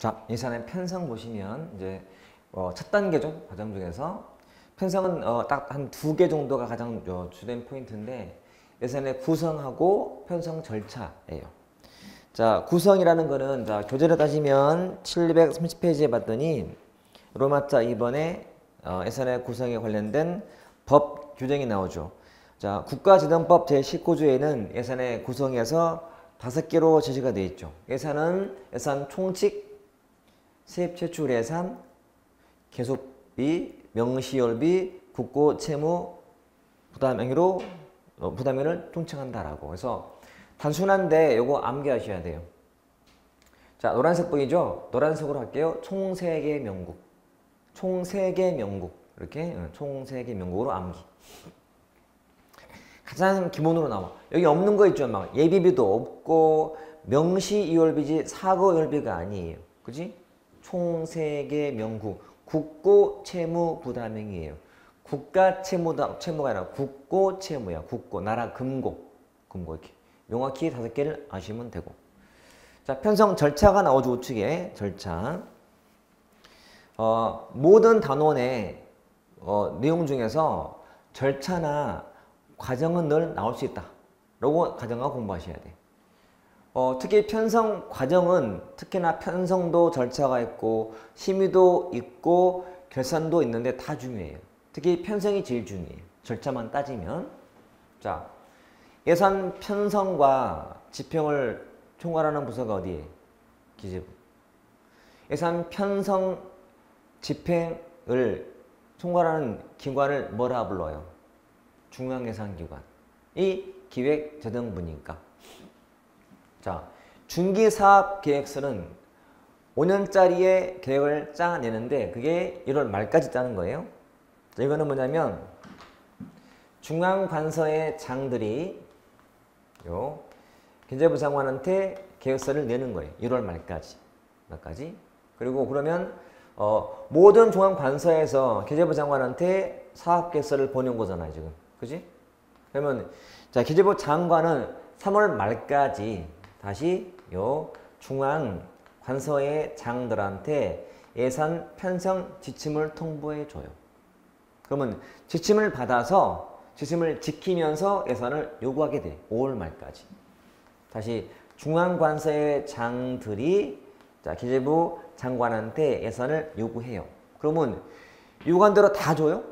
자, 예산의 편성 보시면 이제 첫 단계죠. 과정 중에서 편성은 딱 한 2개 정도가 가장 주된 포인트인데 예산의 구성하고 편성 절차예요. 자, 구성이라는 거는 자, 교재를 따지면 730페이지에 봤더니 로마자 2번에 예산의 구성에 관련된 법 규정이 나오죠. 자, 국가재정법 제19조에는 예산의 구성에서 5개로 제시가 되어 있죠. 예산은 예산 총칙, 세입 채출 예산, 계속비, 명시열비, 국고 채무 부담행위로 부담행위를 통칭한다라고. 그래서 단순한데 요거 암기하셔야 돼요. 자, 노란색 보이죠? 노란색으로 할게요. 총 3개 명국. 총 3개 명국. 이렇게 총 3개 명국으로 암기. 가장 기본으로 나와. 여기 없는 거 있죠? 막 예비비도 없고 명시이월비지 사고열비가 아니에요. 그지? 총 3개 명국. 국고 채무 부담행위예요. 국가 채무가 아니라 국고 채무야. 국고. 나라 금고. 금고 이렇게. 명확히 5개를 아시면 되고. 자, 편성 절차가 나오죠. 우측에 절차. 모든 단원의 내용 중에서 절차나 과정은 늘 나올 수 있다. 라고 가정하고 공부하셔야 돼. 특히 편성 과정은 특히나 편성도 절차가 있고 심의도 있고 결산도 있는데 다 중요해요. 특히 편성이 제일 중요해요. 절차만 따지면. 자, 예산 편성과 집행을 총괄하는 부서가 어디에? 기재부. 예산 편성 집행을 총괄하는 기관을 뭐라 불러요? 중앙예산기관. 이 기획재정부니까. 자, 중기사업계획서는 5년짜리의 계획을 짜내는데 그게 1월 말까지 짜는 거예요. 자, 이거는 뭐냐면 중앙관서의 장들이 경제부 장관한테 계획서를 내는 거예요. 1월 말까지. 그리고 그러면 모든 중앙관서에서 경제부 장관한테 사업계획서를 보낸 거잖아요, 지금. 그지? 그러면 자, 경제부 장관은 3월 말까지 다시 중앙관서의 장들한테 예산 편성 지침을 통보해 줘요. 그러면 지침을 받아서 지침을 지키면서 예산을 요구하게 돼. 5월 말까지. 다시 중앙관서의 장들이 자, 기재부 장관한테 예산을 요구해요. 그러면 요구한 대로 다 줘요?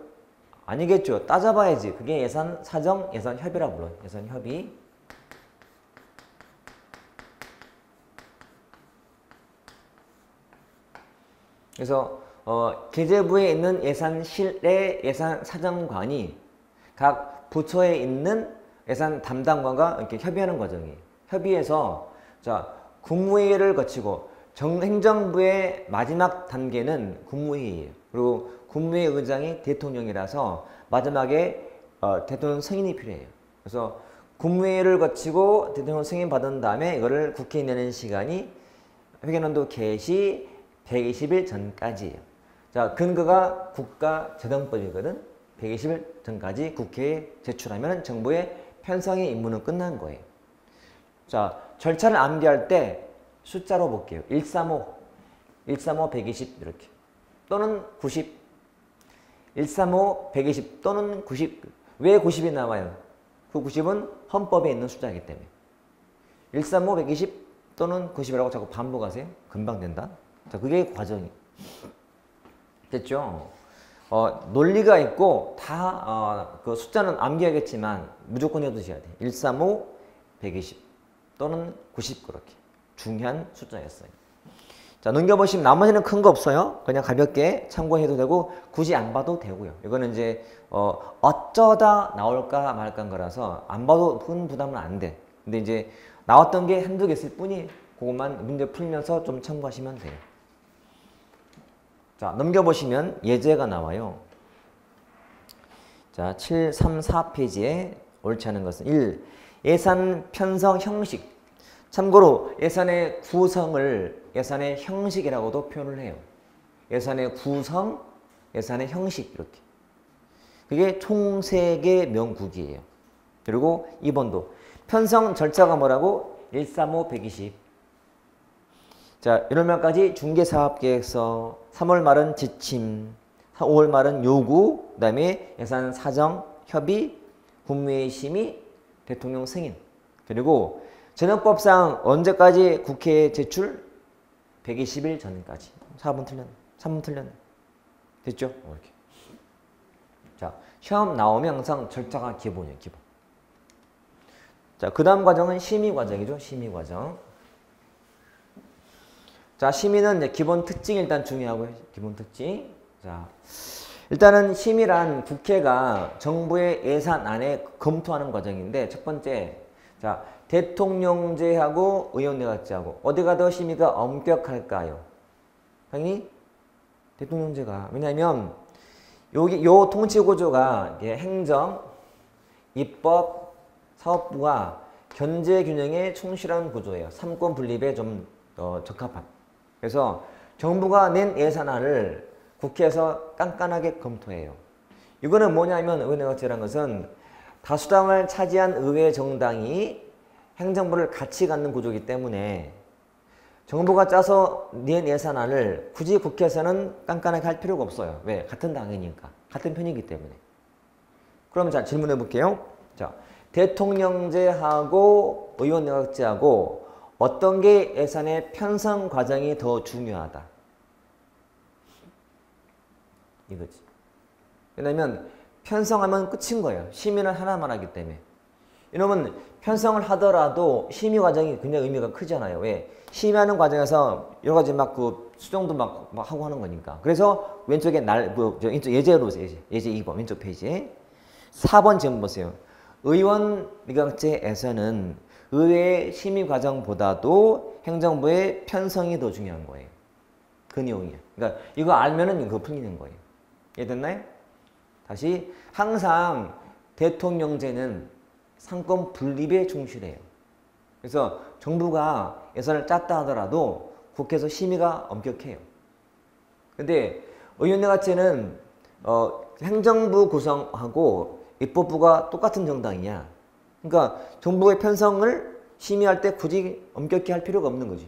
아니겠죠. 따져봐야지. 그게 예산 사정, 예산 협의라고 불러요. 예산 협의. 그래서 기재부에 있는 예산실의 예산 사정관이 각 부처에 있는 예산 담당관과 이렇게 협의하는 과정이에요. 협의해서 자, 국무회의를 거치고 행정부의 마지막 단계는 국무회의예요. 그리고 국무회의 의장이 대통령이라서 마지막에 대통령 승인이 필요해요. 그래서 국무회의를 거치고 대통령 승인 받은 다음에 이거를 국회에 내는 시간이 회계연도 개시 120일 전까지예요. 자, 근거가 국가재정법이거든. 120일 전까지 국회에 제출하면 정부의 편성의 임무는 끝난 거예요. 자, 절차를 암기할 때 숫자로 볼게요. 135, 120 이렇게. 또는 90. 135, 120 또는 90. 왜 90이 나와요? 그 90은 헌법에 있는 숫자이기 때문에. 135, 120 또는 90이라고 자꾸 반복하세요. 금방 된다. 자, 그게 과정이. 됐죠? 논리가 있고 다 그 숫자는 암기하겠지만 무조건 해두셔야 돼. 135, 120 또는 90 그렇게. 중요한 숫자였어요. 자, 넘겨보시면 나머지는 큰 거 없어요. 그냥 가볍게 참고해도 되고 굳이 안 봐도 되고요. 이거는 이제 어쩌다 나올까 말까인 거라서 안 봐도 큰 부담은 안 돼. 근데 이제 나왔던 게 한두 개 있을 뿐이 그것만 문제 풀면서 좀 참고하시면 돼요. 자, 넘겨보시면 예제가 나와요. 자, 734페이지에 옳지 않은 것은 1. 예산 편성 형식. 참고로 예산의 구성을 예산의 형식이라고도 표현을 해요. 예산의 구성, 예산의 형식 이렇게. 그게 총 3개 명국이에요. 그리고 2번도 편성 절차가 뭐라고? 135, 120. 자, 1월 말까지 중개사업계획서, 3월 말은 지침, 5월 말은 요구, 그 다음에 예산 사정, 협의, 국무회의 심의, 대통령 승인. 그리고 전역법상 언제까지 국회에 제출? 120일 전까지. 4번 틀렸네. 3번 틀렸네. 됐죠? 이렇게. 자, 시험 나오면 항상 절차가 기본이에요. 기본. 자, 그 다음 과정은 심의 과정이죠. 심의 과정. 자, 심의는 이제 기본 특징이 일단 중요하고요. 기본 특징. 자, 일단은 심의란 국회가 정부의 예산안에 검토하는 과정인데 첫 번째, 자, 대통령제하고 의원내각제하고 어디가 더 심의가 엄격할까요? 당연히 대통령제가. 왜냐하면 여기 요 통치 구조가 행정, 입법, 사업부가 견제 균형에 충실한 구조예요. 삼권 분립에 좀 적합한. 그래서 정부가 낸 예산안을 국회에서 깐깐하게 검토해요. 이거는 뭐냐면 의원내각제라는 것은 다수당을 차지한 의회 정당이 행정부를 같이 갖는 구조이기 때문에 정부가 짜서 낸 예산안을 굳이 국회에서는 깐깐하게 할 필요가 없어요. 왜? 같은 당이니까. 같은 편이기 때문에. 그럼 자, 질문해 볼게요. 자, 대통령제하고 의원내각제하고 어떤 게 예산의 편성 과정이 더 중요하다? 이거지. 왜냐면 편성하면 끝인 거예요. 심의는 하나만 하기 때문에. 이러면 편성을 하더라도 심의 과정이 굉장히 의미가 크잖아요. 왜? 심의하는 과정에서 여러 가지 막 그 수정도 막 하고 하는 거니까. 그래서 왼쪽에 왼쪽 예제로 보세요. 예제 2번 왼쪽 페이지. 4번 질문 보세요. 의원내각제에서는 의회의 심의 과정보다도 행정부의 편성이 더 중요한 거예요. 그 내용이에요. 그러니까 이거 알면은 그거 풀리는 거예요. 이해됐나요? 다시 항상 대통령제는 상권 분립에 충실해요. 그래서 정부가 예산을 짰다 하더라도 국회에서 심의가 엄격해요. 근데 의원내각제는 행정부 구성하고 입법부가 똑같은 정당이냐. 그러니까 정부의 편성을 심의할 때 굳이 엄격히 할 필요가 없는 거지.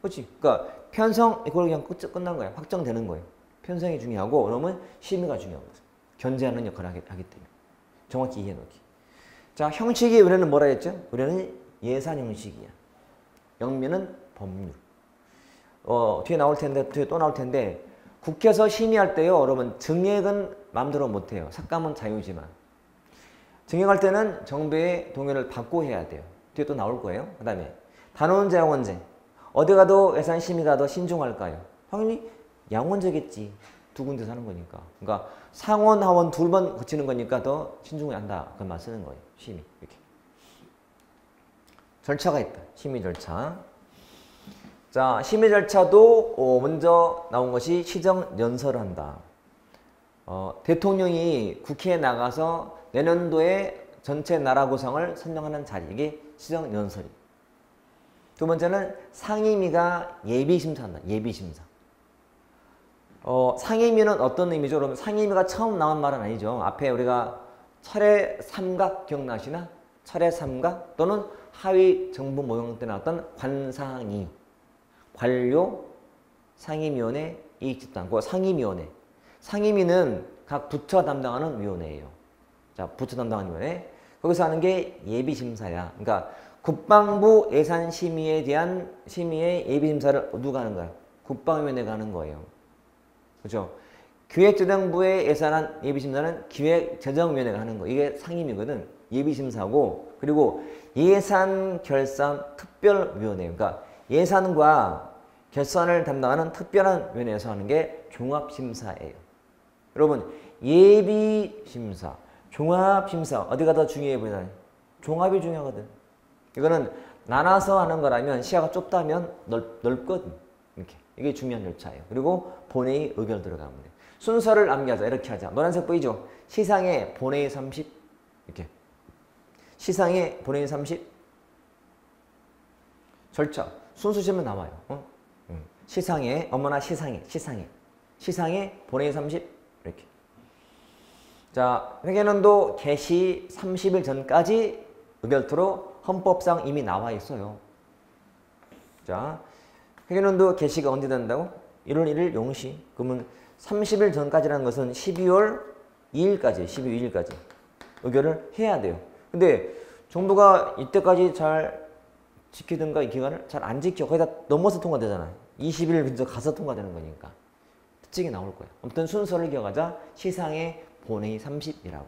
그렇지? 그러니까 편성 이걸 그냥 끝난 거야. 확정되는 거예요. 편성이 중요하고 그러면 심의가 중요한 거죠. 견제하는 역할을 하기 때문에. 정확히 이해해놓기. 자, 형식이 우리는 뭐라 했죠? 우리는 예산 형식이야. 영미는 법률. 뒤에 나올 텐데, 뒤에 또 나올 텐데, 국회에서 심의할 때요, 여러분, 증액은 마음대로 못해요. 삭감은 자유지만. 증액할 때는 정부의 동의를 받고 해야 돼요. 뒤에 또 나올 거예요. 그 다음에, 단원제, 양원제. 어디 가도 예산 심의가 더 신중할까요? 당연히 양원제겠지. 두 군데서 하는 거니까. 그러니까 상원, 하원 두 번 거치는 거니까 더 신중히 한다. 그런 말 쓰는 거예요. 심의. 이렇게. 절차가 있다. 심의 절차. 자, 심의 절차도 먼저 나온 것이 시정연설을 한다. 대통령이 국회에 나가서 내년도에 전체 나라 구성을 선정하는 자리. 이게 시정연설이. 두 번째는 상임위가 예비심사한다. 예비심사. 상임위는 어떤 의미죠? 그러면 상임위가 처음 나온 말은 아니죠. 앞에 우리가 철의 삼각 기억나시나? 철의 삼각 또는 하위 정부 모형 때 나왔던 관상위, 관료, 상임위원회, 이익집단, 그 상임위원회. 상임위는 각 부처 담당하는 위원회예요. 자, 부처 담당하는 위원회. 거기서 하는 게 예비심사야. 그러니까 국방부 예산심의에 대한 심의의 예비심사를 누가 하는 거야? 국방위원회가 하는 거예요. 그렇죠? 기획재정부의 예산안 예비심사는 기획재정위원회가 하는 거. 이게 상임위거든. 예비심사고, 그리고 예산결산특별위원회. 그러니까 예산과 결산을 담당하는 특별한 위원회에서 하는 게 종합심사예요. 여러분, 예비심사, 종합심사 어디가 더 중요해 보이나요? 종합이 중요하거든. 이거는 나눠서 하는 거라면 시야가 좁다면 넓거든. 이렇게. 이게 중요한 절차예요. 그리고 본회의 의결 들어가면 돼요. 순서를 암기하자. 이렇게 하자. 노란색 보이죠? 시상에 본회의 30. 이렇게. 시상에 본회의 30. 절차. 순수 시험에 나와요. 시상에, 어머나 시상에. 시상에 본회의 30. 이렇게. 자, 회계연도 개시 30일 전까지 의결토록 헌법상 이미 나와 있어요. 자, 회계연도 개시가 언제 된다고? 1월 1일 용시. 그러면 30일 전까지라는 것은 12월 2일까지, 12월 2일까지 의결을 해야 돼요. 근데 정부가 이때까지 잘 지키든가 이 기간을 잘 안 지켜. 거의 다 넘어서 통과되잖아. 20일 근처 가서 통과되는 거니까. 특징이 나올 거야. 아무튼 순서를 기억하자. 시상의 본회의 30이라고.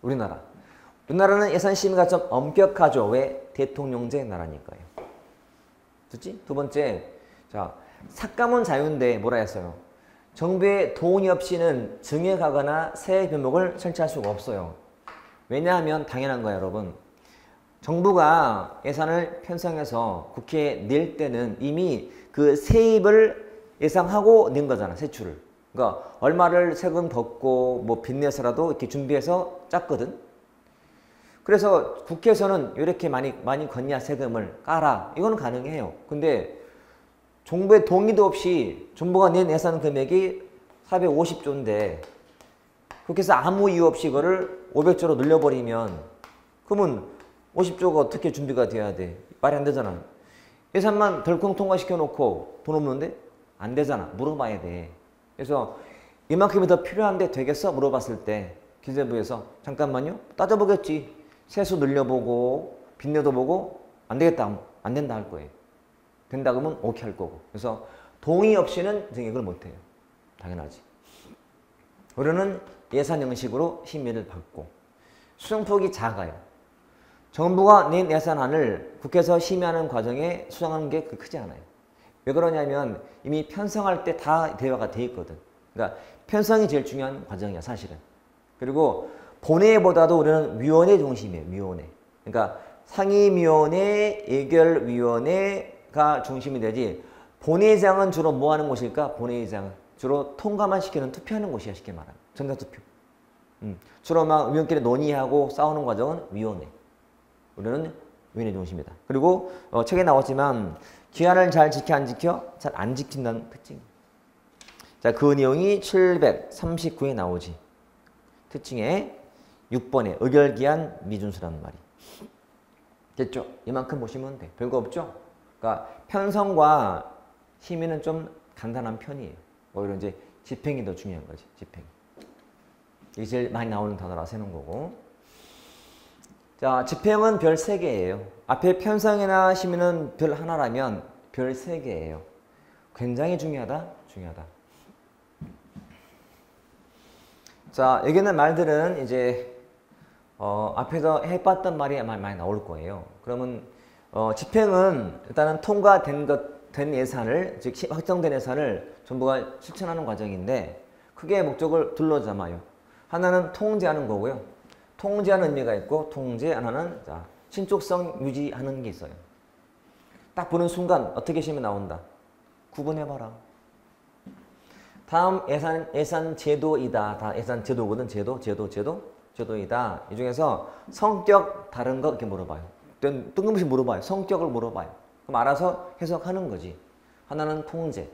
우리나라는 예산 심의가 좀 엄격하죠. 왜? 대통령제 나라니까요. 됐지? 두 번째, 자, 삭감은 자유인데 뭐라 했어요? 정부의 동의 없이는 증액하거나 세액 변목을 설치할 수가 없어요. 왜냐하면 당연한 거예요, 여러분. 정부가 예산을 편성해서 국회에 낼 때는 이미 그 세입을 예상하고 낸 거잖아, 세출을. 그러니까 얼마를 세금 걷고 뭐 빚내서라도 이렇게 준비해서 짰거든. 그래서 국회에서는 이렇게 많이 걷냐 세금을 까라. 이거는 가능해요. 근데 정부의 동의도 없이 정부가 낸 예산 금액이 450조인데 국회에서 아무 이유 없이 이거를 500조로 늘려버리면 그러면 50조가 어떻게 준비가 돼야 돼? 말이 안 되잖아. 예산만 덜컹 통과시켜 놓고 돈 없는데? 안 되잖아. 물어봐야 돼. 그래서 이만큼이 더 필요한데 되겠어? 물어봤을 때 기재부에서 잠깐만요. 따져보겠지. 세수 늘려보고 빚내도 보고 안 되겠다. 안 된다 할 거예요. 된다 그러면 오케이 할 거고. 그래서 동의 없이는 증액을 못해요. 당연하지. 우리는 예산 형식으로 심의를 받고 수정폭이 작아요. 정부가 낸 예산안을 국회에서 심의하는 과정에 수정하는 게 크지 않아요. 왜 그러냐면 이미 편성할 때 다 대화가 돼 있거든. 그러니까 편성이 제일 중요한 과정이야 사실은. 그리고 본회의보다도 우리는 위원회 중심이에요. 위원회. 그러니까 상임위원회, 예결위원회가 중심이 되지 본회의장은 주로 뭐 하는 곳일까? 본회의장은 주로 통과만 시키는 투표하는 곳이야 쉽게 말하면. 전자투표. 주로 막 의원끼리 논의하고 싸우는 과정은 위원회. 우리는 위원회 중심이다. 그리고 책에 나왔지만 기한을 잘 지켜 안 지켜? 잘 안 지킨다는 특징. 자, 그 내용이 739에 나오지. 특징에 6번에 의결기한 미준수라는 말이. 됐죠? 이만큼 보시면 돼. 별거 없죠? 그러니까 편성과 심의는 좀 간단한 편이에요. 오히려 이제 집행이 더 중요한 거지. 집행. 이게 제일 많이 나오는 단어라 세는 거고. 자, 집행은 별 3개예요. 앞에 편성이나 심의는 별 하나라면 별 3개예요. 굉장히 중요하다? 중요하다. 자, 여기는 말들은 이제 앞에서 해봤던 말이 많이 나올 거예요. 그러면 집행은 일단은 된 예산을, 즉 확정된 예산을 정부가 실천하는 과정인데 크게 목적을 둘러 담아요. 하나는 통제하는 거고요. 통제하는 의미가 있고 통제 하나는 자, 신속성 유지하는 게 있어요. 딱 보는 순간 어떻게 시험에 나온다. 구분해봐라. 다음 예산 제도이다. 다 예산 제도거든. 제도이다. 이 중에서 성격 다른 거 이렇게 물어봐요. 뜬금없이 물어봐요. 성격을 물어봐요. 그럼 알아서 해석하는 거지. 하나는 통제.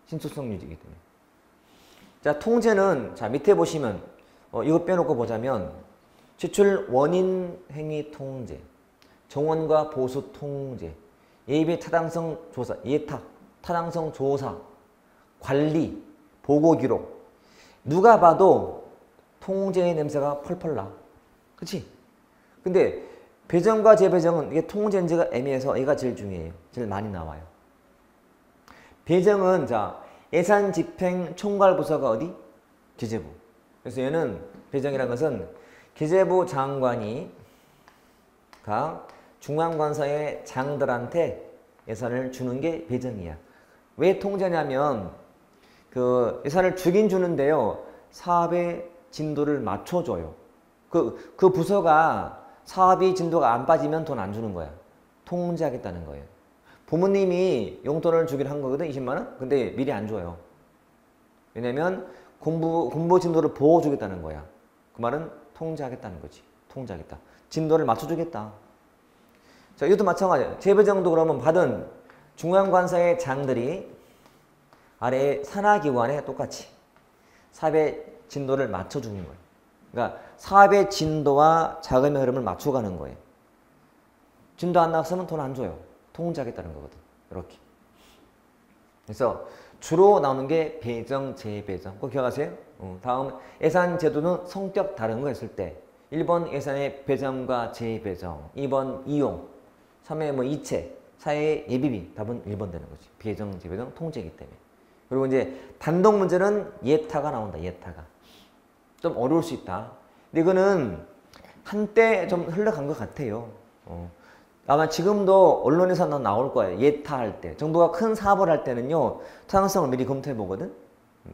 신속성 유지이기 때문에. 자, 통제는 자 밑에 보시면 이거 빼놓고 보자면 지출 원인 행위 통제, 정원과 보수 통제, 예비 타당성 조사, 예탁, 타당성 조사, 관리, 보고 기록. 누가 봐도 통제의 냄새가 펄펄 나. 그치? 근데 배정과 재배정은 이게 통제인지가 애매해서 얘가 제일 중요해요. 제일 많이 나와요. 배정은 자 예산 집행 총괄 부서가 어디? 기재부. 그래서 얘는 배정이라는 것은 기재부 장관이 각 중앙관서의 장들한테 예산을 주는 게 배정이야. 왜 통제냐면 그 예산을 주긴 주는데요. 사업의 진도를 맞춰줘요. 그 부서가 사업이 진도가 안 빠지면 돈 안 주는 거야. 통제하겠다는 거예요. 부모님이 용돈을 주긴 한 거거든. 20만 원? 근데 미리 안 줘요. 왜냐면 공부 진도를 보호주겠다는 거야. 그 말은 통제하겠다는 거지. 통제하겠다. 진도를 맞춰주겠다. 자, 이것도 마찬가지예요. 재배정도 그러면 받은 중앙관서의 장들이 아래의 산하기관에 똑같이 사업의 진도를 맞춰주는 거예요. 그러니까 사업의 진도와 자금의 흐름을 맞춰가는 거예요. 진도 안 나왔으면 돈 안 줘요. 통제하겠다는 거거든. 이렇게. 그래서 주로 나오는 게 배정, 재배정. 꼭 기억하세요. 다음 예산 제도는 성격 다른 거 했을 때 1번 예산의 배정과 재배정, 2번 이용, 3회 뭐 이체, 4회 예비비. 답은 1번 되는 거지. 배정, 재배정, 통제이기 때문에. 그리고 이제 단독 문제는 예타가 나온다. 예타가. 좀 어려울 수 있다. 근데 이거는 한때 좀 흘러간 것 같아요. 아마 지금도 언론에서 나올 거예요. 예타할 때. 정부가 큰 사업을 할 때는요. 타당성을 미리 검토해 보거든.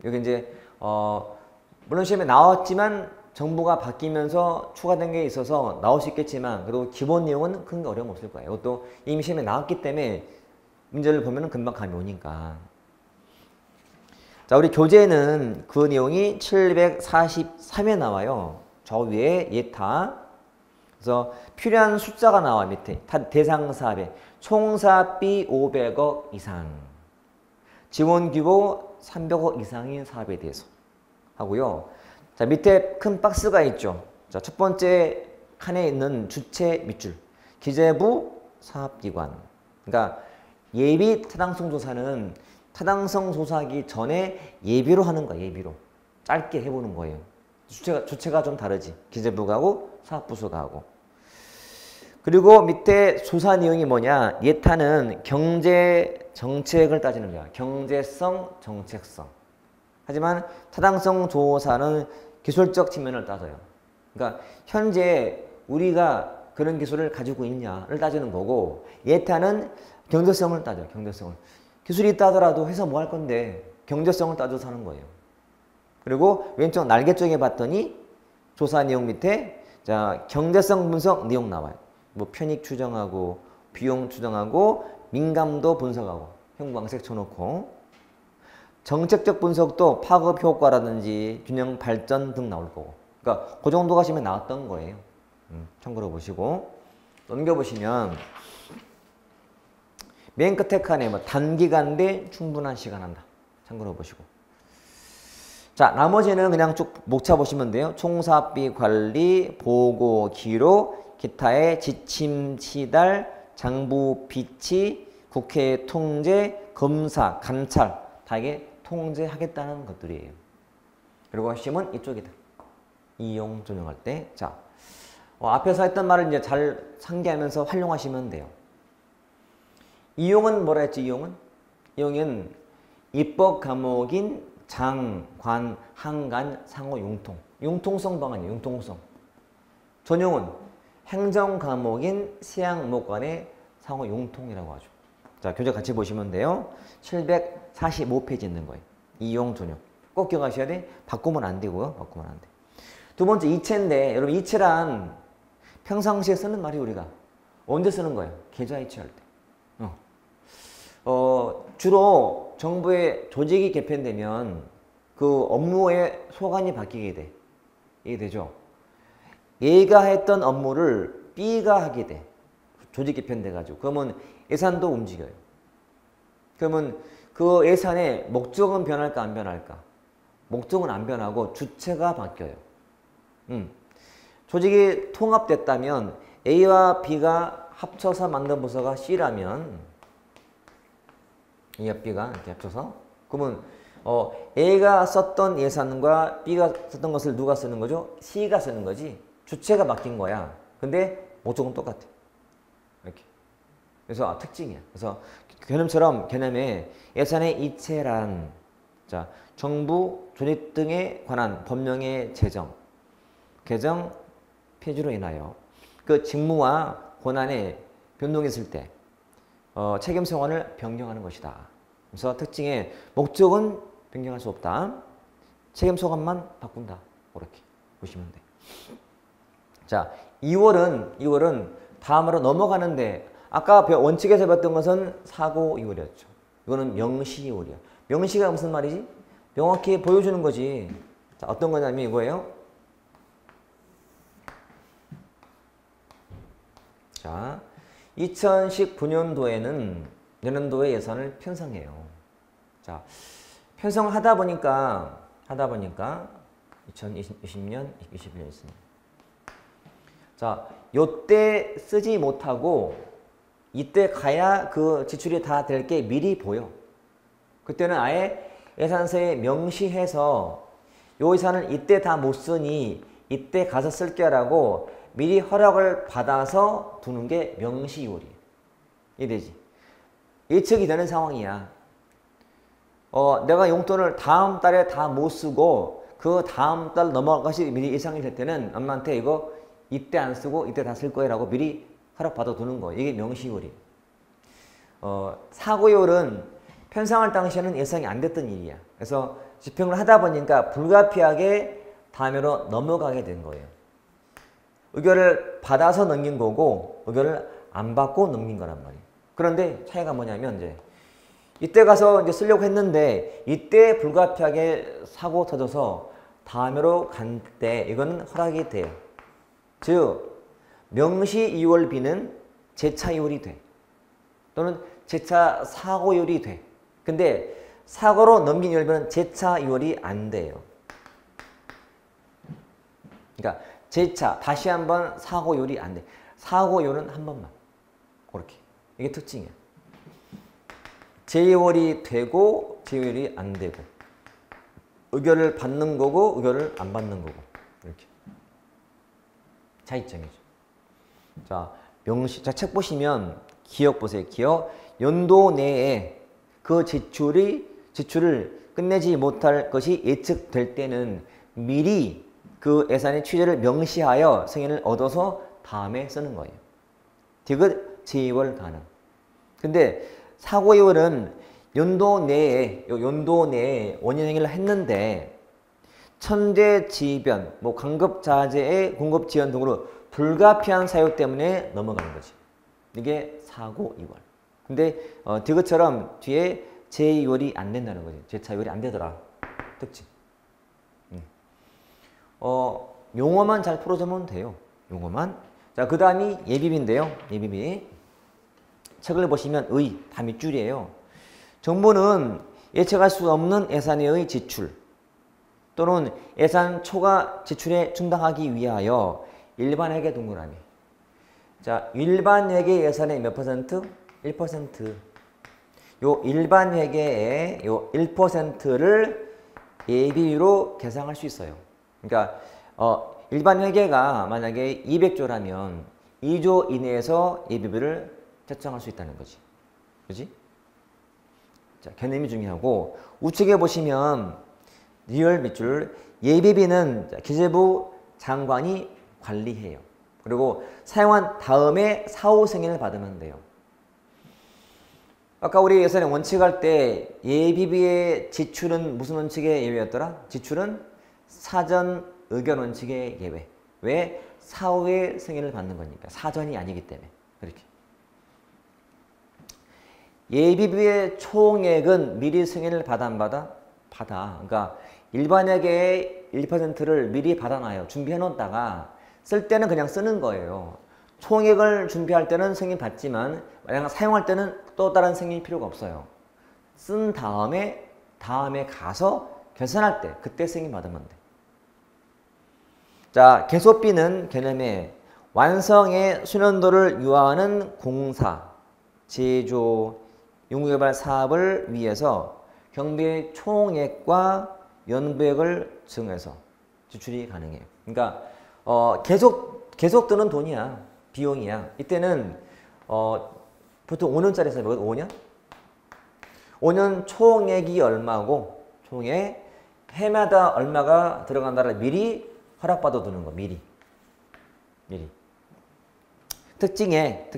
여기 이제 물론 시험에 나왔지만 정부가 바뀌면서 추가된 게 있어서 나올 수 있겠지만 그래도 기본 내용은 큰 어려움 없을 거예요. 이것도 이미 시험에 나왔기 때문에 문제를 보면 금방 감이 오니까. 자, 우리 교재는 그 내용이 743에 나와요. 저 위에 예타. 그래서 필요한 숫자가 나와 밑에 대상 사업에 총 사업비 500억 이상, 지원 규모 300억 이상인 사업에 대해서 하고요. 자, 밑에 큰 박스가 있죠. 자, 첫 번째 칸에 있는 주체 밑줄 기재부 사업기관. 그러니까 예비 타당성 조사는 타당성 조사하기 전에 예비로 하는 거야. 예비로 짧게 해보는 거예요. 주체가 좀 다르지. 기재부가 하고 사업부서가 하고. 그리고 밑에 조사 내용이 뭐냐. 예타는 경제 정책을 따지는 거야. 경제성, 정책성. 하지만 타당성 조사는 기술적 측면을 따져요. 그러니까 현재 우리가 그런 기술을 가지고 있냐를 따지는 거고, 예타는 경제성을 따져요. 경제성을. 기술이 있다 하더라도 회사 뭐 할 건데 경제성을 따져서 하는 거예요. 그리고 왼쪽 날개 쪽에 봤더니 조사 내용 밑에 자, 경제성 분석 내용 나와요. 뭐 편익 추정하고 비용 추정하고 민감도 분석하고 형광색 쳐놓고, 정책적 분석도 파급 효과라든지 균형 발전 등 나올 거고. 그러니까 그 정도 가시면 나왔던 거예요. 참고로 보시고 넘겨보시면 맨 끝에 칸에 뭐 단기간 대 충분한 시간 한다. 참고로 보시고. 자, 나머지는 그냥 쭉 목차 보시면 돼요. 총사업비 관리, 보고, 기록, 기타의 지침, 시달, 장부, 비치, 국회 통제, 검사, 감찰 다 이게 통제하겠다는 것들이에요. 그리고 시험은 이쪽이다. 이용 전용할 때. 자, 앞에서 했던 말을 이제 잘 상기하면서 활용하시면 돼요. 이용은 뭐라 했지? 이용은 입법 과목인 장, 관, 항간, 상호, 융통. 융통성 방안이에요. 융통성. 전용은 행정 과목인 세양목관의 상호 융통이라고 하죠. 자, 교재 같이 보시면 돼요. 745페이지 있는 거예요. 이용 전용. 꼭 기억하셔야 돼. 바꾸면 안 되고요. 바꾸면 안 돼. 두 번째 이체인데, 여러분 이체란 평상시에 쓰는 말이 우리가 언제 쓰는 거예요? 계좌 이체할 때. 주로 정부의 조직이 개편되면 그 업무의 소관이 바뀌게 돼. 이해되죠? A가 했던 업무를 B가 하게 돼. 조직 개편돼가지고. 그러면 예산도 움직여요. 그러면 그 예산의 목적은 변할까 안 변할까? 목적은 안 변하고 주체가 바뀌어요. 조직이 통합됐다면 A와 B가 합쳐서 만든 부서가 C라면 A와 B가 이렇게 합쳐서 그러면 A가 썼던 예산과 B가 썼던 것을 누가 쓰는 거죠? C가 쓰는 거지. 주체가 바뀐 거야. 근데 목적은 똑같아. 이렇게. 그래서 특징이야. 그래서 개념에 예산의 이체란 자, 정부, 조직 등에 관한 법령의 제정, 개정, 폐지로 인하여 그 직무와 권한의 변동이 있을 때 책임 소관을 변경하는 것이다. 그래서 특징에 목적은 변경할 수 없다. 책임 소관만 바꾼다. 그렇게 보시면 돼. 자, 2월은 다음으로 넘어가는데 아까 원칙에서 배웠던 것은 사고 2월이었죠. 이거는 명시 2월이야. 명시가 무슨 말이지? 명확히 보여주는 거지. 자, 어떤 거냐면 이거예요. 자, 2019년도에는 내년도의 예산을 편성해요. 자, 편성을 하다 보니까 2020년, 21년 있습니다. 자, 요때 쓰지 못하고 이때 가야 그 지출이 다 될 게 미리 보여. 그때는 아예 예산서에 명시해서 요 예산을 이때 다 못 쓰니 이때 가서 쓸게라고 미리 허락을 받아서 두는 게 명시요리예요. 이해되지? 예측이 되는 상황이야. 내가 용돈을 다음 달에 다 못 쓰고 그 다음 달 넘어갈 것이 미리 예상이 될 때는 엄마한테 이거 이때 안 쓰고 이때 다 쓸 거라고 미리 허락받아 두는 거. 이게 명시요리. 사고율은 편성할 당시에는 예상이 안 됐던 일이야. 그래서 집행을 하다 보니까 불가피하게 다음으로 넘어가게 된 거예요. 의결을 받아서 넘긴 거고 의결을 안 받고 넘긴 거란 말이에요. 그런데 차이가 뭐냐면 이제 이때 가서 이제 쓰려고 했는데 이때 불가피하게 사고 터져서 다음으로 간 때 이건 허락이 돼요. 즉 명시 이월비는 재차 이월이 돼. 또는 재차 사고율이 돼. 근데 사고로 넘긴 이월비는 재차 이월이 안 돼요. 그러니까 재차 다시 한번 사고율이 안 돼. 사고율은 한 번만. 그렇게. 이게 특징이야. 재이월이 되고 재이월이 안 되고 의결을 받는 거고 의결을 안 받는 거고 이렇게 차이점이죠. 자, 명시. 자, 책 보시면 기억 보세요. 기억. 연도 내에 그 지출을 끝내지 못할 것이 예측될 때는 미리 그 예산의 취지를 명시하여 승인을 얻어서 다음에 쓰는 거예요. 디귿 재이월 가능. 근데 사고이월은 연도 내에 원인행위를 했는데 천재지변, 뭐 강급자재의 공급지연 등으로 불가피한 사유 때문에 넘어가는 거지. 이게 사고이월. 근데 디귿처럼 뒤에 재이월이 안 된다는 거지. 재차이월이 안 되더라. 특징. 용어만 잘 풀어주면 돼요. 용어만. 자, 그 다음이 예비비인데요. 예비비. 책을 보시면 의, 다 밑줄이에요. 정부는 예측할 수 없는 예산의 지출 또는 예산 초과 지출에 충당하기 위하여 일반회계 동그라미. 자, 일반회계 예산의 몇 퍼센트? 1%. 요 일반회계의 요 1%를 예비비로 계상할 수 있어요. 그러니까 일반회계가 만약에 200조라면 2조 이내에서 예비비를 책정할 수 있다는 거지. 그지? 자, 개념이 중요하고 우측에 보시면 리얼 밑줄 예비비는 기재부 장관이 관리해요. 그리고 사용한 다음에 사후 승인을 받으면 돼요. 아까 우리 예산에 원칙할 때 예비비의 지출은 무슨 원칙의 예외였더라? 지출은 사전 의견 원칙의 예외. 왜? 사후에 승인을 받는 거니까. 사전이 아니기 때문에. 그렇게. 예비비의 총액은 미리 승인을 받아 안 받아? 받아. 그러니까 일반회계의 1%를 미리 받아놔요. 준비해 놓다가 쓸 때는 그냥 쓰는 거예요. 총액을 준비할 때는 승인 받지만 만약 사용할 때는 또 다른 승인이 필요가 없어요. 쓴 다음에 가서 계산할 때 그때 승인 받으면 돼. 자, 개소비는 개념에 완성의 수년도를 유하는 공사, 제조, 연구개발 사업을 위해서 경비의 총액과 연부액을 증해서 지출이 가능해요. 그러니까 계속 드는 돈이야. 비용이야. 이때는 보통 5년짜리 사업이거든. 5년? 5년 총액이 얼마고 총액 해마다 얼마가 들어간다를 미리 허락받아 두는 거. 미리. 특징에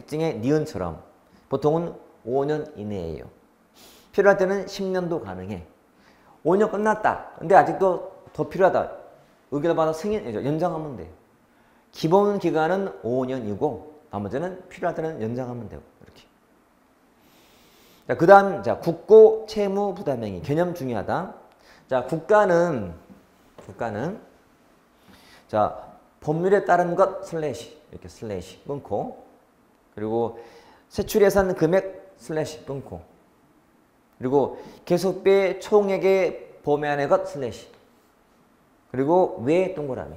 니은처럼 보통은 5년 이내예요. 필요할 때는 10년도 가능해. 5년 끝났다. 근데 아직도 더 필요하다. 의견을 받아 승인, 연장하면 돼. 기본 기간은 5년이고 나머지는 필요할 때는 연장하면 되고 이렇게. 자, 그 다음 국고 채무 부담행위 개념 중요하다. 자, 국가는 자, 법률에 따른 것 슬래시 이렇게 슬래시 끊고 그리고 세출 예산 금액 슬래시 끊고 그리고 계속비 총액의 범위 안의 것 슬래시 그리고 외 동그라미.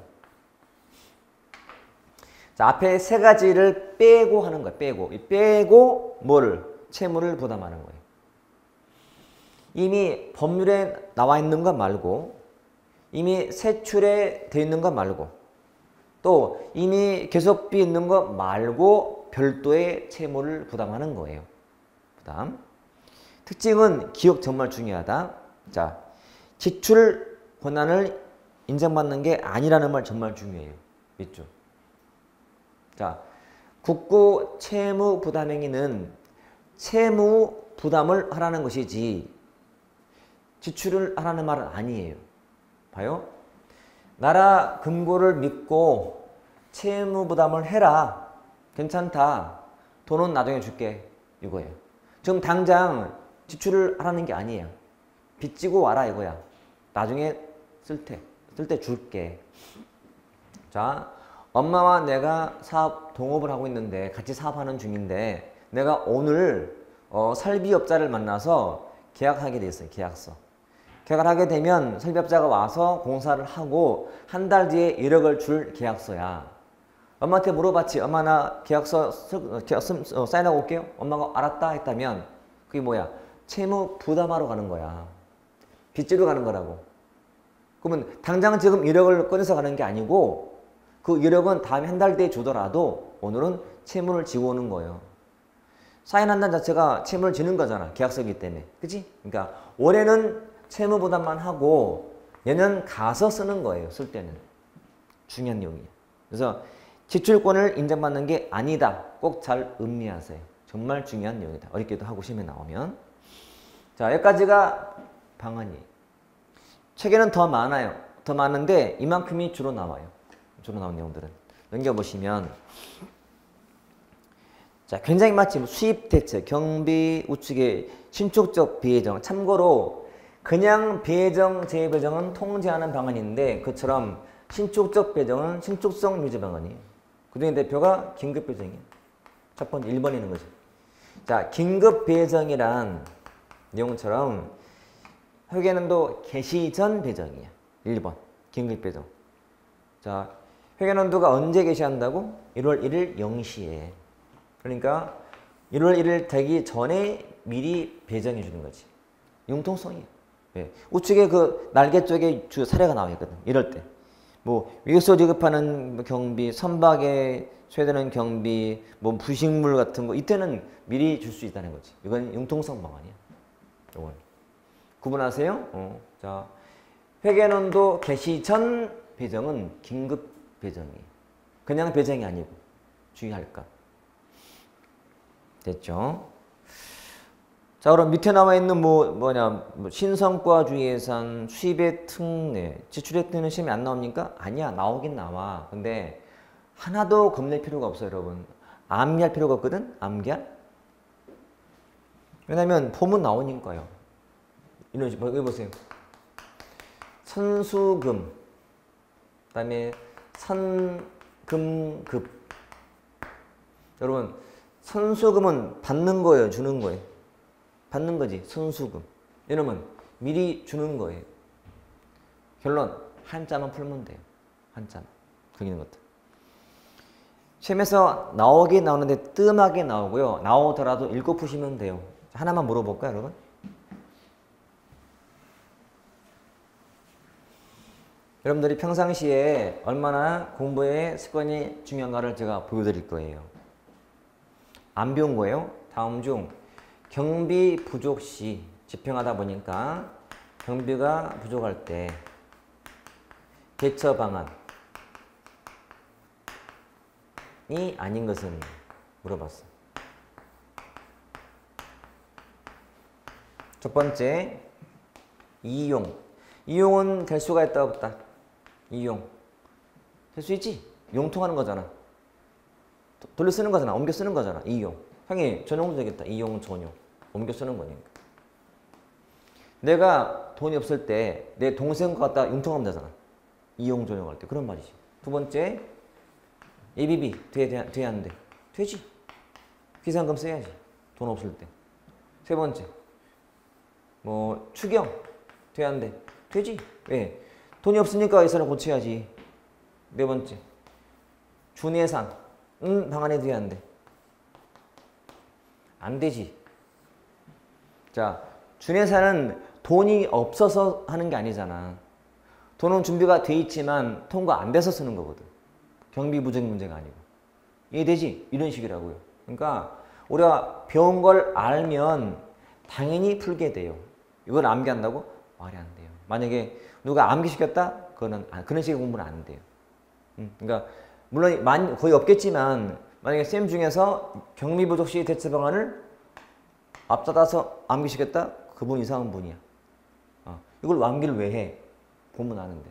자, 앞에 세 가지를 빼고 하는 거야. 빼고 뭐를? 채무를 부담하는 거예요. 이미 법률에 나와 있는 것 말고, 이미 세출에 돼 있는 것 말고, 또 이미 계속비 있는 것 말고 별도의 채무를 부담하는 거예요. 부담. 특징은 기억 정말 중요하다. 자, 지출 권한을 인정받는 게 아니라는 말 정말 중요해요. 있죠? 자, 국고 채무 부담 행위는 채무 부담을 하라는 것이지 지출을 하라는 말은 아니에요. 봐요. 나라 금고를 믿고 채무 부담을 해라. 괜찮다. 돈은 나중에 줄게. 이거예요. 지금 당장 지출을 하라는 게 아니에요. 빚지고 와라 이거야. 나중에 쓸 때 줄게. 자, 엄마와 내가 사업 동업을 하고 있는데 같이 사업하는 중인데 내가 오늘 설비업자를 만나서 계약하게 돼 있어요. 계약서. 계약을 하게 되면 설비업자가 와서 공사를 하고 한 달 뒤에 1억을 줄 계약서야. 엄마한테 물어봤지. 엄마 나 계약서 사인하고 올게요. 엄마가 알았다 했다면 그게 뭐야? 채무 부담하러 가는 거야. 빚지러 가는 거라고. 그러면 당장 지금 1억을 꺼내서 가는 게 아니고 그 1억은 다음에 한 달 뒤에 주더라도 오늘은 채무를 지고 오는 거예요. 사인한다는 자체가 채무를 지는 거잖아. 계약서이기 때문에. 그치? 그러니까 올해는 채무 부담만 하고 내년 가서 쓰는 거예요. 쓸 때는. 중요한 내용이에요. 그래서 지출권을 인정받는 게 아니다. 꼭 잘 음미하세요. 정말 중요한 내용이다. 어렵게도 하고 시험에 나오면. 자, 여기까지가 방안이에요. 책에는 더 많아요. 더 많은데 이만큼이 주로 나와요. 주로 나온 내용들은. 넘겨보시면 자, 굉장히 마침 수입 대책, 경비 우측의 신축적 비회정. 참고로 그냥 배정, 재배정은 통제하는 방안인데 그처럼 신축적 배정은 신축성 유지 방안이에요. 그중에 대표가 긴급 배정이에요. 첫 번째 1번이는 거죠. 자, 긴급 배정이란 내용처럼 회계연도 개시 전 배정이에요. 1번 긴급 배정. 자, 회계연도가 언제 개시한다고? 1월 1일 0시에. 그러니까 1월 1일 되기 전에 미리 배정해 주는 거지. 융통성이에요. 예. 우측에 그 날개 쪽에 주 사례가 나와 있거든. 이럴 때. 뭐 위급소 지급하는 경비, 선박에 소요되는 경비, 뭐 부식물 같은 거 이때는 미리 줄 수 있다는 거지. 이건 융통성 방안이야. 이건 구분하세요. 자, 회계연도 개시 전 배정은 긴급 배정이에요. 그냥 배정이 아니고 주의할 것. 됐죠? 자, 그럼 밑에 나와 있는 신성과주의 예산, 수입의 특례, 지출의 특례는 시험에 안 나옵니까? 아니야, 나오긴 나와. 근데 하나도 겁낼 필요가 없어요, 여러분. 암기할 필요가 없거든? 암기할? 왜냐면 폼은 나오니까요. 이런 식으로, 여기 보세요. 선수금, 그 다음에 선금급. 여러분, 선수금은 받는 거예요, 주는 거예요? 받는 거지, 선수금. 이러면 미리 주는 거예요. 결론, 한자만 풀면 돼요. 한자만. 거기 있는 것들. 시험에서 나오긴 나오는데 뜸하게 나오고요. 나오더라도 읽고 푸시면 돼요. 하나만 물어볼까요, 여러분? 여러분들이 평상시에 얼마나 공부에 습관이 중요한가를 제가 보여드릴 거예요. 안 배운 거예요. 다음 중 경비 부족 시 집행하다 보니까 경비가 부족할 때 대처 방안이 아닌 것은 물어봤어. 첫 번째, 이용. 이용은 될 수가 있다 없다? 이용. 될 수 있지? 용통하는 거잖아. 돌려 쓰는 거잖아. 옮겨 쓰는 거잖아. 이용. 형이 전용도 되겠다. 이용, 전용. 옮겨 쓰는 거니까. 내가 돈이 없을 때 내 동생 갖다 융통하면 되잖아. 이용, 전용할 때. 그런 말이지. 두 번째, 예비비. 돼야 안 돼. 되지. 비상금 써야지. 돈 없을 때. 세 번째, 추경. 돼야 안 돼. 되지. 왜? 돈이 없으니까 예산을 고쳐야지. 네 번째, 준예산. 방안에 돼야 안 돼. 안 되지. 자, 준예산은 돈이 없어서 하는 게 아니잖아. 돈은 준비가 돼 있지만 통과 안 돼서 쓰는 거거든. 경비 부족 문제가 아니고. 이해되지? 이런 식이라고요. 그러니까 우리가 배운 걸 알면 당연히 풀게 돼요. 이걸 암기한다고? 말이 안 돼요. 만약에 누가 암기시켰다? 그거는 그런 식의 공부는 안 돼요. 그러니까 물론 거의 없겠지만 만약에 쌤 중에서 경비 부족 시 대처 방안을 앞서다서 암기시켰다? 그분 이상한 분이야. 이걸 암기를 왜 해? 보면 아는데.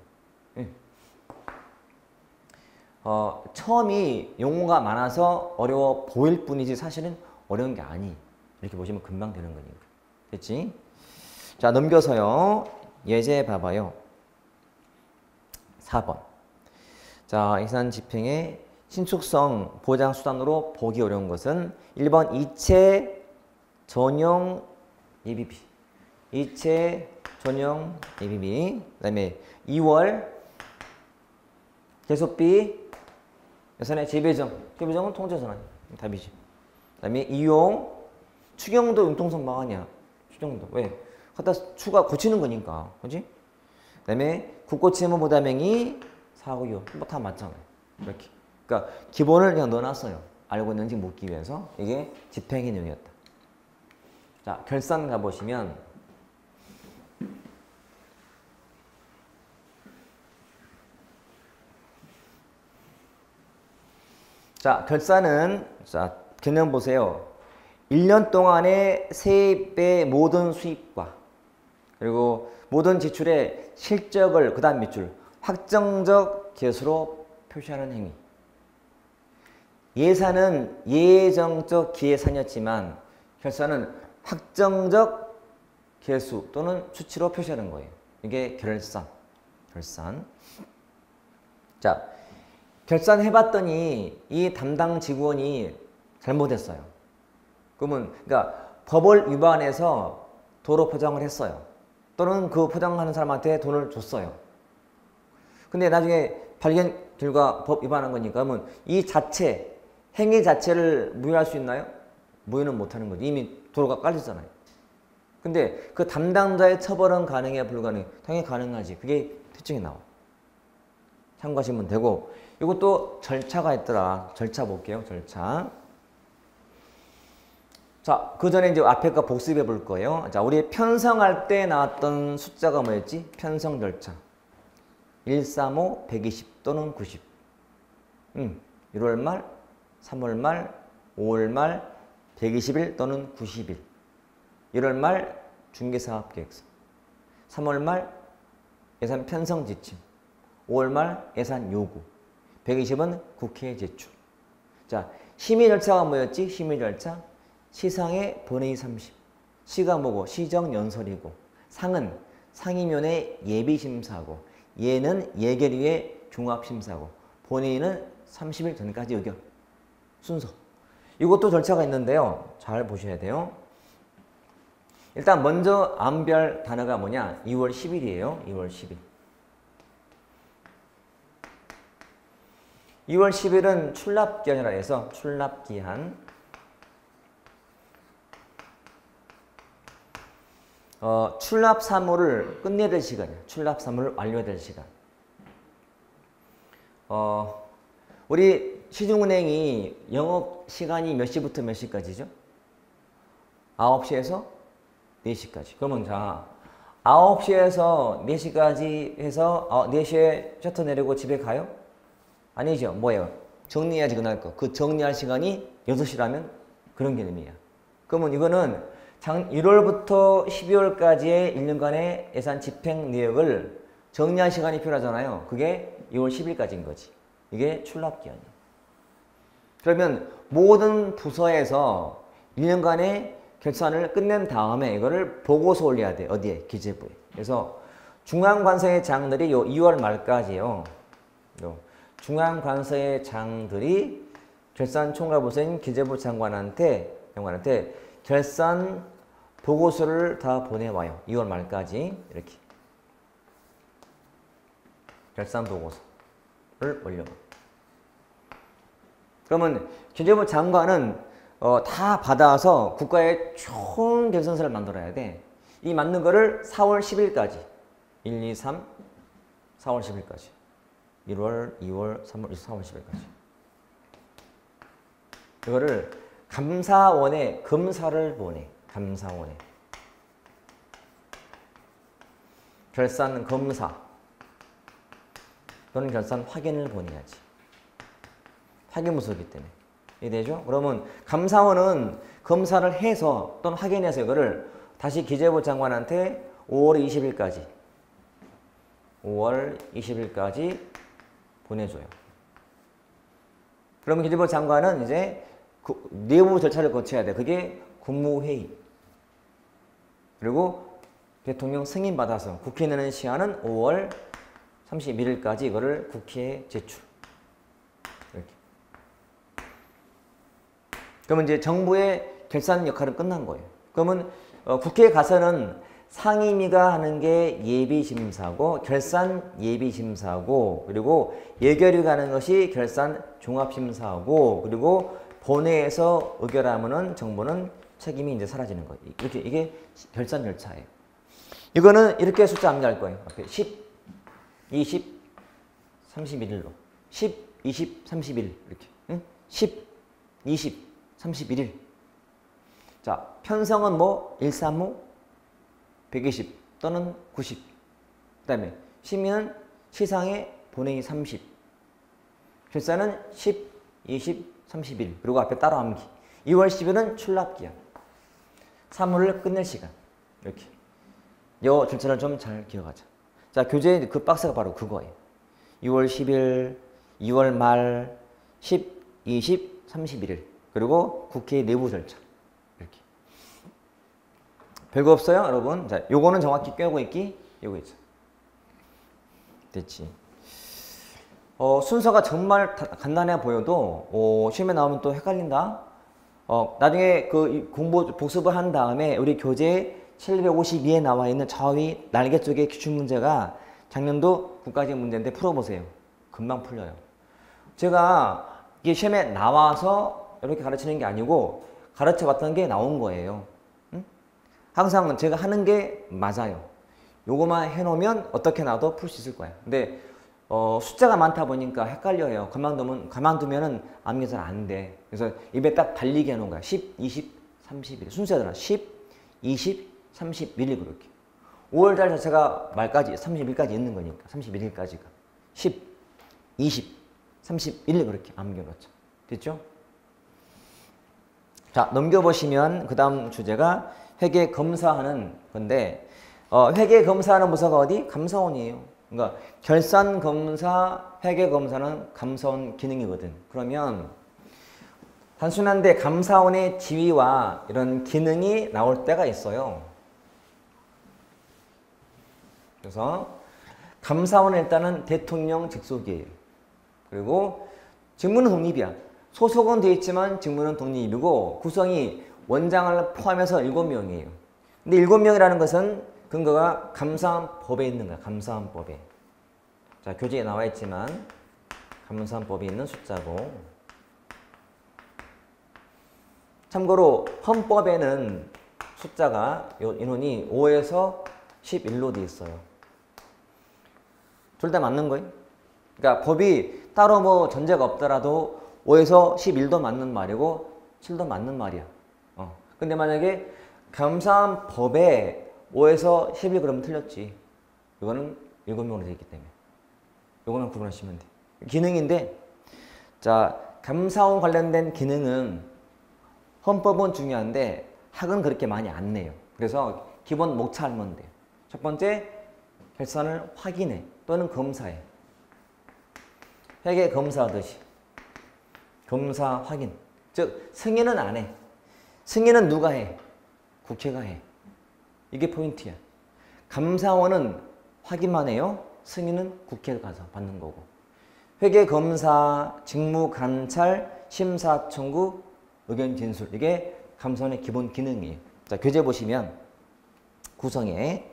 처음이 용어가 많아서 어려워 보일 뿐이지 사실은 어려운 게 아니. 이렇게 보시면 금방 되는 거니까. 됐지? 자, 넘겨서요. 예제 봐봐요. 4번. 자, 예산 집행의 신축성 보장 수단으로 보기 어려운 것은 1번 이체 전용 예비비. 이체 전용 예비비. 그 다음에 2월 계속비 예산의 재배정. 재배정은 통제전환. 답이지. 그 다음에 이용 추경도 융통성 방안이야. 추경도. 왜? 갖다 추가 고치는 거니까. 그지? 그 다음에 국고채무 부담행위 사고요. 뭐 다 맞잖아요. 이렇게. 그러니까 기본을 그냥 넣어놨어요. 알고 있는지 묻기 위해서. 이게 집행의 내용이었다. 자, 결산 가보시면 자, 결산은 자, 개념 보세요. 1년 동안의 세입의 모든 수입과 그리고 모든 지출의 실적을 그 다음 밑줄 확정적 계수로 표시하는 행위. 예산은 예정적 기예산이었지만 결산은 확정적 계수 또는 수치로 표시하는 거예요. 이게 결산. 자, 결산해봤더니 이 담당 직원이 잘못했어요. 그러니까 법을 위반해서 도로 포장을 했어요. 또는 그 포장하는 사람한테 돈을 줬어요. 근데 나중에 발견 결과 법 위반한 거니까 그러면 이 자체, 행위 자체를 무효할 수 있나요? 무효는 못하는 거지. 이미 도로가 깔렸잖아요. 근데 그 담당자의 처벌은 가능해, 불가능해? 당연히 가능하지. 그게 특징이 나와. 참고하시면 되고 이것도 절차가 있더라. 절차 볼게요. 절차. 자, 그 전에 이제 앞에 거 복습해 볼 거예요. 자, 우리 편성할 때 나왔던 숫자가 뭐였지? 편성 절차. 135, 120 또는 90. 1월 말, 3월 말, 5월 말, 120일 또는 90일. 1월 말 중개사업계획서. 3월 말 예산 편성 지침. 5월 말 예산 요구. 120은 국회에 제출. 자, 심의 절차가 뭐였지? 심의 절차. 시상의 본회의 30. 시가 뭐고? 시정연설이고. 상은 상임위원회 예비심사고. 예는 예결위의 종합심사고. 본회의는 30일 전까지 의결. 순서. 이것도 절차가 있는데요. 잘 보셔야 돼요. 일단 먼저 암별 단어가 뭐냐? 2월 10일이에요. 2월 10일. 2월 10일은 출납기한이라 해서 출납기한. 출납 사무를 끝내야 될 시간이야. 출납 사무를 완료해야 될 시간. 우리 시중은행이 영업시간이 몇 시부터 몇 시까지죠? 9시에서 4시까지. 그러면 자, 9시에서 4시까지 해서 4시에 셔터 내리고 집에 가요? 아니죠. 뭐예요? 정리해야지 끝날 거. 그 정리할 시간이 6시라면 그런 개념이야. 그러면 이거는 1월부터 12월까지의 1년간의 예산 집행 내역을 정리할 시간이 필요하잖아요. 그게 2월 10일까지인 거지. 이게 출납기한이야. 그러면 모든 부서에서 1년간의 결산을 끝낸 다음에 이거를 보고서 올려야 돼. 어디에? 기재부에. 그래서 중앙관서의 장들이 요 2월 말까지요. 중앙관서의 장들이 결산총괄부서인 기재부 장관한테 결산 보고서를 다 보내와요. 2월 말까지 이렇게 결산 보고서를 올려봐. 그러면 경제부 장관은 다 받아서 국가의 총 결산서를 만들어야 돼. 이 만든 거를 4월 10일까지 1, 2, 3, 4월 10일까지 1월, 2월, 3월, 4월 10일까지 이거를 감사원에 검사를 보내. 감사원에 결산 검사 또는 결산 확인을 보내야지. 확인무소이기 때문에. 이해되죠? 그러면 감사원은 검사를 해서 또는 확인해서 이거를 다시 기재부 장관한테 5월 20일까지 보내줘요. 그러면 기재부 장관은 이제 내부 절차를 거쳐야 돼. 그게 국무회의. 그리고 대통령 승인 받아서 국회에 내는 시한은 5월 31일까지 이거를 국회에 제출. 이렇게. 그러면 이제 정부의 결산 역할은 끝난 거예요. 그러면 국회에 가서는 상임위가 하는 게 예비심사고 결산 예비심사고 그리고 예결위가 하는 것이 결산 종합심사고 그리고 본회의에서 의결하면은 정부는 책임이 이제 사라지는 거예요. 이렇게 이게 결산 절차예요. 이거는 이렇게 숫자 암기할 거예요. 앞에 10, 20, 31일로 10, 20, 31 이렇게. 응? 10, 20, 31일. 자, 편성은 뭐 135, 120 또는 90. 그다음에 시민은 시상에 본회의 30. 결산은 10, 20, 31. 그리고 앞에 따로 암기. 2월 10일은 출납기한. 3월을 끝낼 시간. 이렇게. 이 절차를 좀 잘 기억하자. 자, 교재 그 박스가 바로 그거예요. 6월 10일, 2월 말, 10, 20, 31일. 그리고 국회 내부 절차. 이렇게. 별거 없어요, 여러분? 자, 요거는 정확히 꿰고 있기. 요거 있죠. 됐지. 순서가 정말 간단해 보여도 시험에 나오면 또 헷갈린다. 나중에 그 공부 복습을 한 다음에 우리 교재 752에 나와 있는 저위 날개 쪽의 기출문제가 작년도 국가직 문제인데 풀어보세요. 금방 풀려요. 제가 이게 시험에 나와서 이렇게 가르치는 게 아니고 가르쳐봤던 게 나온 거예요. 응? 항상 제가 하는 게 맞아요. 요거만 해놓으면 어떻게 나도 풀 수 있을 거야. 근데 숫자가 많다 보니까 헷갈려요. 가만두면은 암기 잘 안 돼. 그래서 입에 딱 달리게 해놓은 거야. 10, 20, 31. 순서잖아. 10, 20, 31일 그렇게. 5월달 자체가 말까지 30일까지 있는 거니까 31일까지가 10, 20, 31일 그렇게 암겨놓자. 됐죠? 자, 넘겨보시면 그 다음 주제가 회계 검사하는 건데 회계 검사하는 부서가 어디? 감사원이에요. 그러니까 결산 검사, 회계 검사는 감사원 기능이거든. 그러면 단순한데 감사원의 지위와 이런 기능이 나올 때가 있어요. 그래서 감사원은 일단은 대통령 직속이에요. 그리고 직무는 독립이야. 소속은 돼 있지만 직무는 독립이고 구성이 원장을 포함해서 7명이에요. 근데 7명이라는 것은 근거가 감사원법에 있는 거야. 감사원법에. 자, 교재에 나와 있지만 감사원법에 있는 숫자고. 참고로 헌법에는 숫자가 인원이 5에서 11로 돼 있어요. 둘 다 맞는 거예요. 그러니까 법이 따로 뭐 전제가 없더라도 5에서 11도 맞는 말이고 7도 맞는 말이야. 근데 만약에 감사원법에 5에서 11 그러면 틀렸지. 이거는 7명으로 되어 있기 때문에. 이거는 구분하시면 돼. 기능인데, 자, 감사원 관련된 기능은 헌법은 중요한데 학은 그렇게 많이 안 내요. 그래서 기본 목차 알면 돼요. 첫 번째, 결산을 확인해 또는 검사해. 회계 검사하듯이. 검사 확인. 즉, 승인은 안 해. 승인은 누가 해? 국회가 해. 이게 포인트야. 감사원은 확인만 해요. 승인은 국회에 가서 받는 거고. 회계검사, 직무감찰, 심사청구, 의견 진술. 이게 감사원의 기본 기능이에요. 자, 교재 보시면 구성에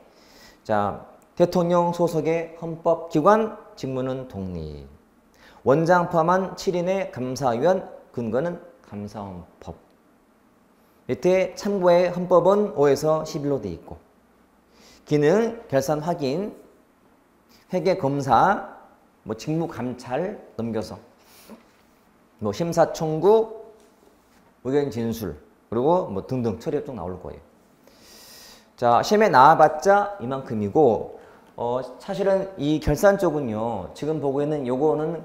자, 대통령 소속의 헌법기관 직무는 독립. 원장 포함한 7인의 감사위원 근거는 감사원법. 밑에 참고의 헌법은 5에서 11로 돼 있고 기능, 결산 확인, 회계 검사, 뭐 직무 감찰 넘겨서 뭐 심사 청구, 의견 진술 그리고 뭐 등등 처리가 쭉 나올 거예요. 자, 시험에 나와봤자 이만큼이고 사실은 이 결산 쪽은요 지금 보고 있는 요거는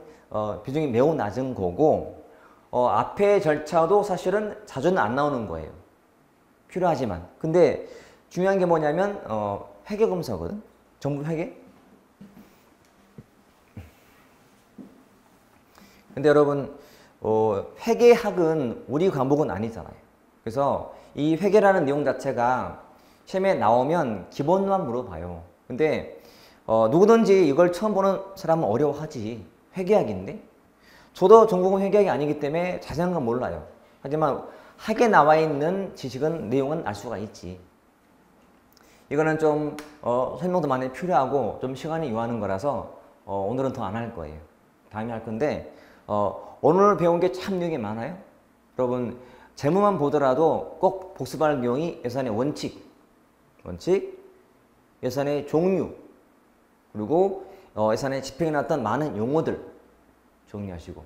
비중이 매우 낮은 거고 앞에 절차도 사실은 자주는 안 나오는 거예요. 필요하지만. 근데 중요한 게 뭐냐면 회계검사거든. 정부 회계. 근데 여러분 회계학은 우리 과목은 아니잖아요. 그래서 이 회계라는 내용 자체가 시험에 나오면 기본만 물어봐요. 근데 누구든지 이걸 처음 보는 사람은 어려워하지. 회계학인데 저도 전공은 회계학이 아니기 때문에 자세한 건 몰라요. 하지만 학에 나와 있는 지식은 내용은 알 수가 있지. 이거는 좀 설명도 많이 필요하고 좀 시간이 요하는 거라서 오늘은 더 안 할 거예요. 다음에 할 건데 오늘 배운 게 참 내용이 많아요. 여러분 재무만 보더라도 꼭 복습할 내용이 예산의 원칙, 예산의 종류, 그리고 예산의 집행에 나왔던 많은 용어들 정리하시고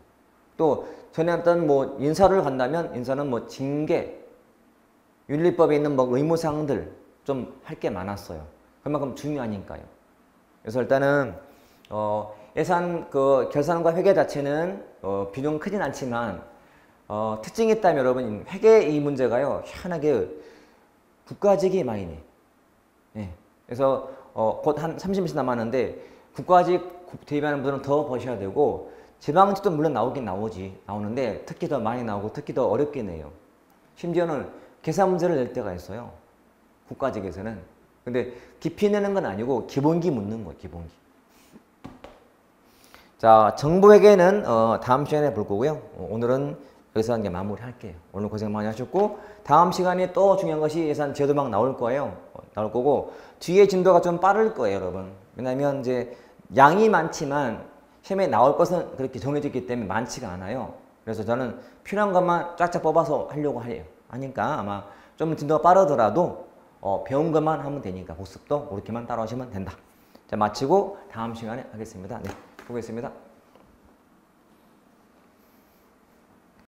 또 전에 했던 뭐 인사를 간다면 인사는 뭐 징계, 윤리법에 있는 뭐 의무사항들 좀 할 게 많았어요. 그만큼 중요하니까요. 그래서 일단은 예산 결산과 회계 자체는 비중 크진 않지만 특징이 있다면 여러분 회계 이 문제가요 희한하게 국가직이 많이 내. 네. 그래서 곧 한 30일 남았는데 국가직 대비하는 분들은 더 버셔야 되고 지방직도 물론 나오긴 나오는데 특히 더 많이 나오고 특히 더 어렵게 내요. 심지어는 계산 문제를 낼 때가 있어요. 국가직에서는. 근데 깊이 내는 건 아니고 기본기 묻는 거예요. 기본기. 자, 정부회계는 다음 시간에 볼 거고요. 오늘은 여기서 이제 마무리 할게요. 오늘 고생 많이 하셨고 다음 시간에 또 중요한 것이 예산 제도막 나올 거예요. 나올 거고 뒤에 진도가 좀 빠를 거예요, 여러분. 왜냐면 이제 양이 많지만 시험에 나올 것은 그렇게 정해져 있기 때문에 많지가 않아요. 그래서 저는 필요한 것만 쫙쫙 뽑아서 하려고 해요. 하니까 아마 좀 진도가 빠르더라도 배운 것만 하면 되니까 복습도 그렇게만 따라오시면 된다. 자, 마치고 다음 시간에 하겠습니다. 네, 보겠습니다.